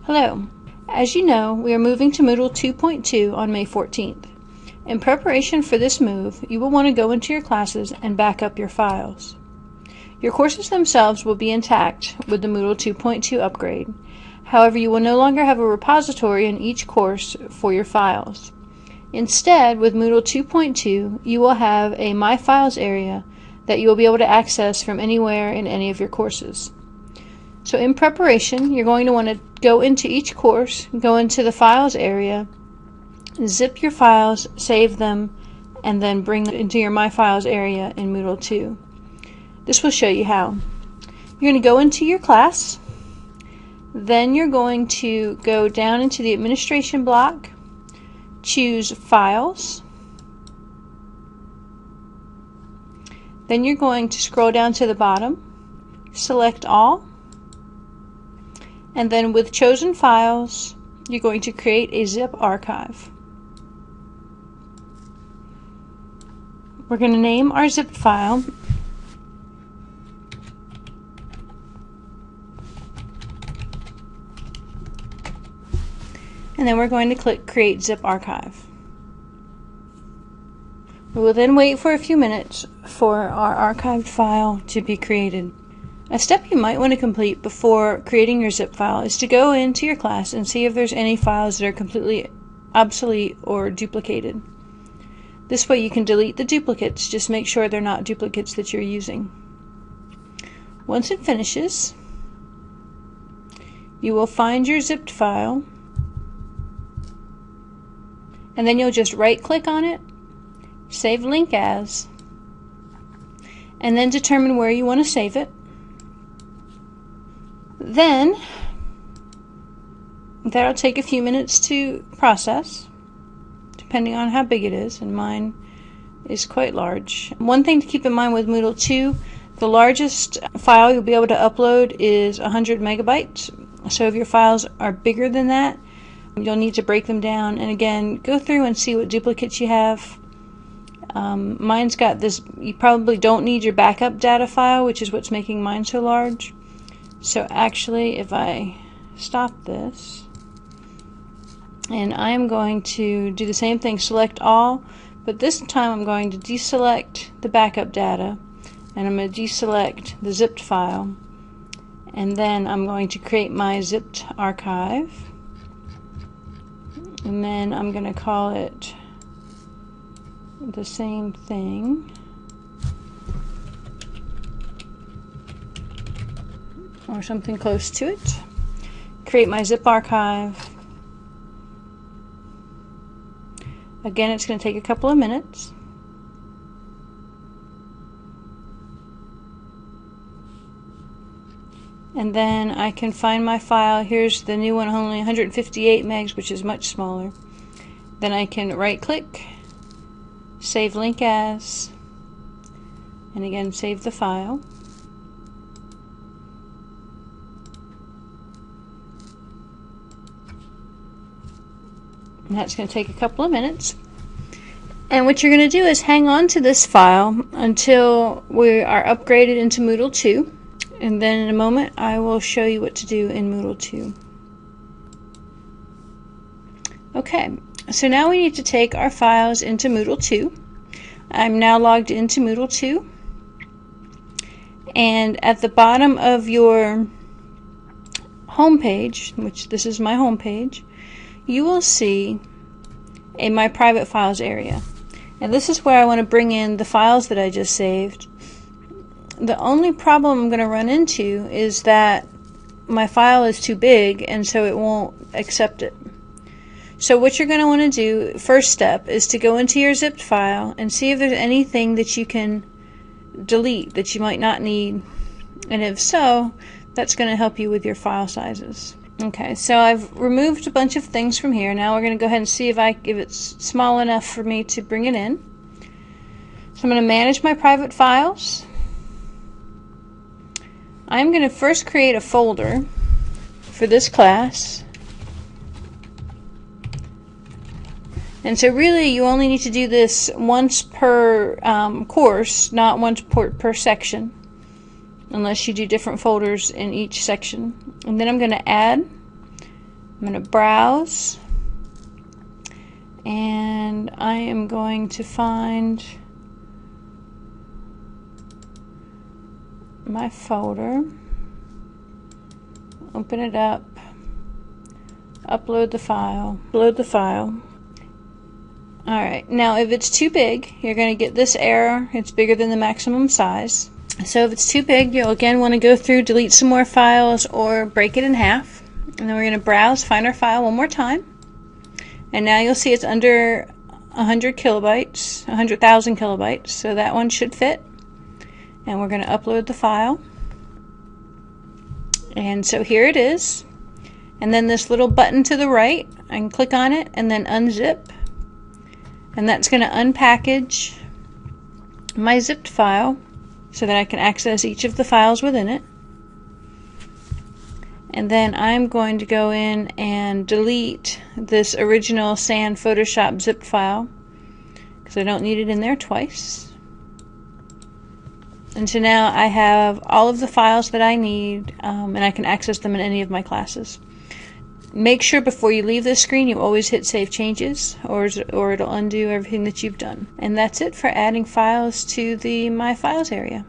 Hello. As you know, we are moving to Moodle 2.2 on May 14th. In preparation for this move, you will want to go into your classes and back up your files. Your courses themselves will be intact with the Moodle 2.2 upgrade. However, you will no longer have a repository in each course for your files. Instead, with Moodle 2.2, you will have a My Files area that you will be able to access from anywhere in any of your courses. So in preparation, you're going to want to go into each course, go into the Files area, zip your files, save them, and then bring them into your My Files area in Moodle 2. This will show you how. You're going to go into your class, then you're going to go down into the administration block, choose Files, then you're going to scroll down to the bottom, select All, and then with chosen files, you're going to create a zip archive. We're going to name our zip file and then we're going to click Create Zip Archive. We will then wait for a few minutes for our archived file to be created. A step you might want to complete before creating your zip file is to go into your class and see if there's any files that are completely obsolete or duplicated. This way you can delete the duplicates, just make sure they're not duplicates that you're using. Once it finishes, you will find your zipped file, and then you'll just right click on it, save link as, and then determine where you want to save it. Then that'll take a few minutes to process, depending on how big it is, and mine is quite large. One thing to keep in mind with Moodle 2, the largest file you'll be able to upload is 100 megabytes. So if your files are bigger than that, you'll need to break them down, and again, go through and see what duplicates you have. Mine's got this, you probably don't need your backup data file, which is what's making mine so large. So actually, if I stop this, and I am going to do the same thing, select all, but this time I'm going to deselect the backup data, and I'm going to deselect the zipped file, and then I'm going to create my zipped archive, and then I'm going to call it the same thing, or something close to it. Create my zip archive. Again, it's going to take a couple of minutes. And then I can find my file. Here's the new one, only 158 megs, which is much smaller. Then I can right click, save link as, and again save the file. And that's going to take a couple of minutes. And what you're going to do is hang on to this file until we are upgraded into Moodle 2. And then in a moment I will show you what to do in Moodle 2. Okay, so now we need to take our files into Moodle 2. I'm now logged into Moodle 2. And at the bottom of your home page, which this is my home page, you will see a My Private Files area. And this is where I want to bring in the files that I just saved. The only problem I'm going to run into is that my file is too big, and so it won't accept it. So what you're going to want to do, first step, is to go into your zipped file and see if there's anything that you can delete that you might not need. And if so, that's going to help you with your file sizes. Okay, so I've removed a bunch of things from here. Now we're going to go ahead and see if it's small enough for me to bring it in. So I'm going to manage my private files. I'm going to first create a folder for this class. And so really you only need to do this once per course, not once per section, unless you do different folders in each section. And then I'm going to add going to browse, and I am going to find my folder, open it up, upload the file, load the file. Alright, now if it's too big, you're going to get this error. It's bigger than the maximum size. So if it's too big, you'll again want to go through, delete some more files, or break it in half. And then we're going to browse, find our file one more time. And now you'll see it's under 100 kilobytes, 100,000 kilobytes. So that one should fit. And we're going to upload the file. And so here it is. And then this little button to the right, I can click on it and then unzip. And that's going to unpackage my zipped file so that I can access each of the files within it. And then I'm going to go in and delete this original Sand Photoshop zipped file because I don't need it in there twice. And so now I have all of the files that I need, and I can access them in any of my classes. Make sure before you leave this screen you always hit Save Changes, or it'll undo everything that you've done. And that's it for adding files to the My Files area.